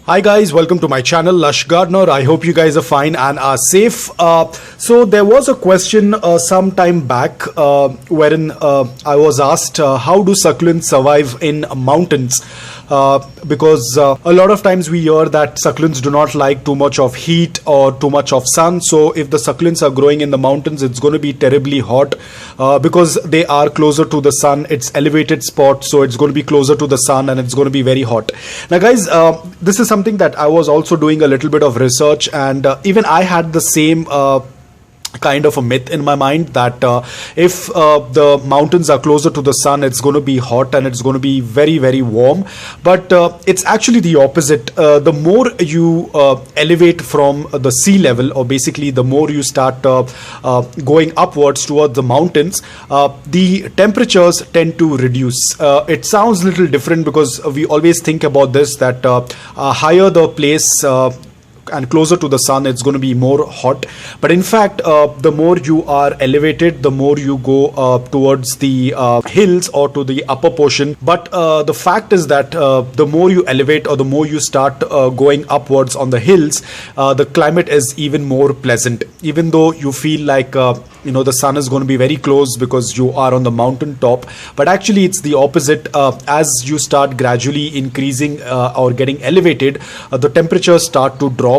Hi guys, welcome to my channel Lush Gardener. I hope you guys are fine and are safe. So there was a question some time back wherein I was asked how do succulents survive in mountains? Because a lot of times we hear that succulents do not like too much of heat or too much of sun. So if the succulents are growing in the mountains, it's going to be terribly hot because they are closer to the sun. It's elevated spot, so it's going to be closer to the sun and it's going to be very hot. Now guys, this is something that I was also doing a little bit of research, and even I had the same kind of a myth in my mind that if the mountains are closer to the sun, it's going to be hot and it's going to be very, very warm. But it's actually the opposite. The more you elevate from the sea level, or basically the more you start going upwards towards the mountains, the temperatures tend to reduce. It sounds a little different because we always think about this, that higher the place and closer to the sun, it's going to be more hot. But in fact, the more you are elevated, the more you go towards the hills or to the upper portion. But the fact is that the more you elevate or the more you start going upwards on the hills, the climate is even more pleasant. Even though you feel like the sun is going to be very close because you are on the mountain top, but actually it's the opposite. As you start gradually increasing or getting elevated, the temperatures start to drop.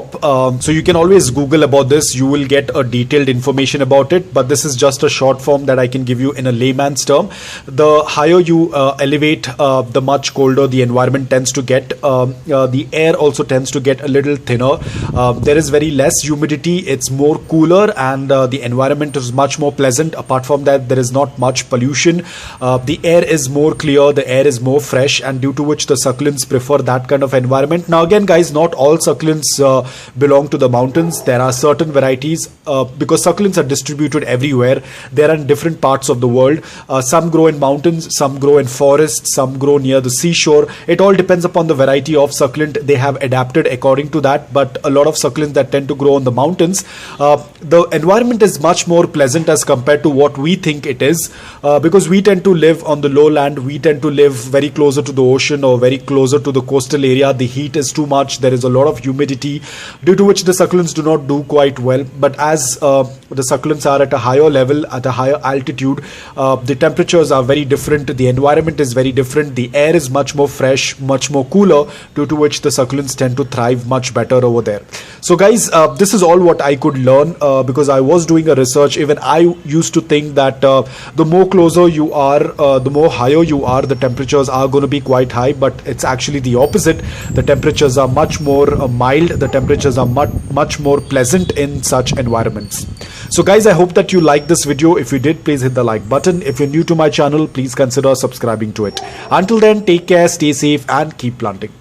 So you can always Google about this. You will get a detailed information about it, but this is just a short form that I can give you in a layman's term. The higher you elevate, the much colder the environment tends to get. The air also tends to get a little thinner. There is very less humidity. It's more cooler, and the environment is much more pleasant. Apart from that, there is not much pollution. The air is more clear, the air is more fresh, and due to which the succulents prefer that kind of environment. Now again guys, not all succulents belong to the mountains. There are certain varieties because succulents are distributed everywhere. They are in different parts of the world. Some grow in mountains, some grow in forests, some grow near the seashore. It all depends upon the variety of succulent. They have adapted according to that. But a lot of succulents that tend to grow on the mountains, the environment is much more pleasant as compared to what we think it is, because we tend to live on the lowland. We tend to live very closer to the ocean or very closer to the coastal area. The heat is too much. There is a lot of humidity, due to which the succulents do not do quite well. But as the succulents are at a higher level, at a higher altitude, the temperatures are very different. The environment is very different. The air is much more fresh, much more cooler, due to which the succulents tend to thrive much better over there. So guys, this is all what I could learn because I was doing a research. Even I used to think that the more closer you are, the more higher you are, the temperatures are going to be quite high. But it's actually the opposite. The temperatures are much more mild. The temperatures are much more pleasant in such environments. So guys, I hope that you liked this video. If you did, please hit the like button. If you're new to my channel, please consider subscribing to it. Until then, take care, stay safe, and keep planting.